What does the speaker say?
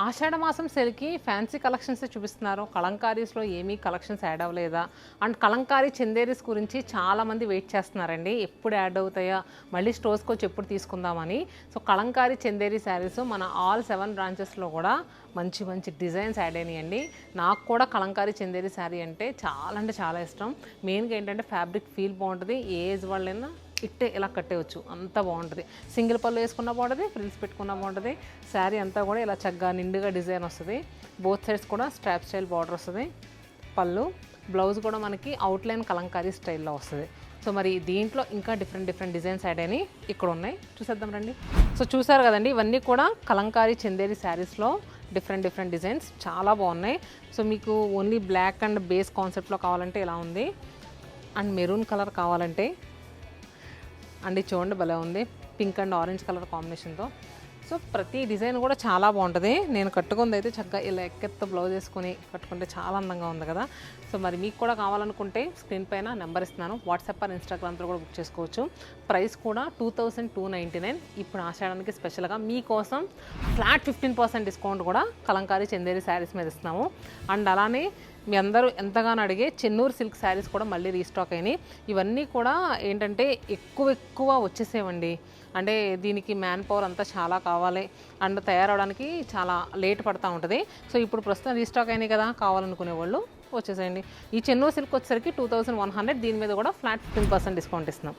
ఆషాఢ మాసం సేల్కి fancy collections చూపిస్తున్నారు. కలంకారీస్లో ఏమీ కలెక్షన్స్ యాడ్ అవ్వలేదా? అండ్ కలంకారీ చందేరీస్ గురించి చాలామంది వెయిట్ చేస్తున్నారండి. ఎప్పుడు యాడ్ అవుతాయా, మళ్ళీ స్టోర్స్కి వచ్చి ఎప్పుడు తీసుకుందామని. సో కలంకారీ చందేరీ శారీస్ మన ఆల్ 7 బ్రాంచెస్లో కూడా మంచి మంచి డిజైన్స్ యాడ్ అయినాయండి. నాకు కూడా కలంకారీ చందేరీ శారీ అంటే చాలా ఇష్టం. మెయిన్గా ఏంటంటే ఫ్యాబ్రిక్ ఫీల్ బాగుంటుంది. ఏ ఏజ్ వాళ్ళైనా ఇట్టే ఇలా కట్టేయచ్చు, అంత బాగుంటుంది. సింగిల్ పళ్ళు వేసుకున్నా బాగుంటుంది, ఫ్రిల్స్ పెట్టుకున్నా బాగుంటుంది. శారీ అంతా కూడా ఇలా చక్కగా నిండుగా డిజైన్ వస్తుంది. బోత్ సైడ్స్ కూడా స్ట్రాప్ స్టైల్ బార్డర్ వస్తుంది. పళ్ళు బ్లౌజ్ కూడా మనకి అవుట్లైన్ కలంకారీ స్టైల్లో వస్తుంది. సో మరి దీంట్లో ఇంకా డిఫరెంట్ డిజైన్స్ యాడ్ అయినాయి ఇక్కడ ఉన్నాయి, చూసేద్దాం రండి. సో చూసారు కదండి, ఇవన్నీ కూడా కలంకారీ చందేరి శారీస్లో డిఫరెంట్ డిజైన్స్ చాలా బాగున్నాయి. సో మీకు ఓన్లీ బ్లాక్ అండ్ బేస్ కాన్సెప్ట్లో కావాలంటే ఇలా ఉంది, అండ్ మెరూన్ కలర్ కావాలంటే అండి చూడండి భలే ఉంది, పింక్ అండ్ ఆరెంజ్ కలర్ కాంబినేషన్తో. సో ప్రతి డిజైన్ కూడా చాలా బాగుంటుంది. నేను కట్టుకుంది అయితే చక్కగా ఇలా ఎక్కెత్త బ్లౌజ్ వేసుకొని కట్టుకుంటే చాలా అందంగా ఉంది కదా. సో మరి మీకు కూడా కావాలనుకుంటే స్క్రీన్ పైన నెంబర్ ఇస్తున్నాను, వాట్సాప్ ఆర్ ఇన్స్టాగ్రామ్తో కూడా బుక్ చేసుకోవచ్చు. ప్రైస్ కూడా 2299. ఇప్పుడు ఆషాఢానికి స్పెషల్గా మీకోసం ఫ్లాట్ 15% డిస్కౌంట్ కూడా కలంకారీ చందేరి శారీస్ మీద ఇస్తున్నాము. అండ్ అలానే మీ అందరూ ఎంతగానో అడిగే చెన్నూరు సిల్క్ శారీస్ కూడా మళ్ళీ రీస్టాక్ అయినాయి. ఇవన్నీ కూడా ఏంటంటే ఎక్కువ వచ్చేసేవండి. అంటే దీనికి మ్యాన్ పవర్ అంతా చాలా కావాలి అండ్ తయారవడానికి చాలా లేట్ పడుతూ ఉంటుంది. సో ఇప్పుడు ప్రస్తుతం రీస్టాక్ అయినాయి కదా, కావాలనుకునే వాళ్ళు వచ్చేసేయండి. ఈ చెన్నూరు సిల్క్ వచ్చేసరికి 2100, దీని మీద కూడా ఫ్లాట్ 15% డిస్కౌంట్ ఇస్తున్నాం.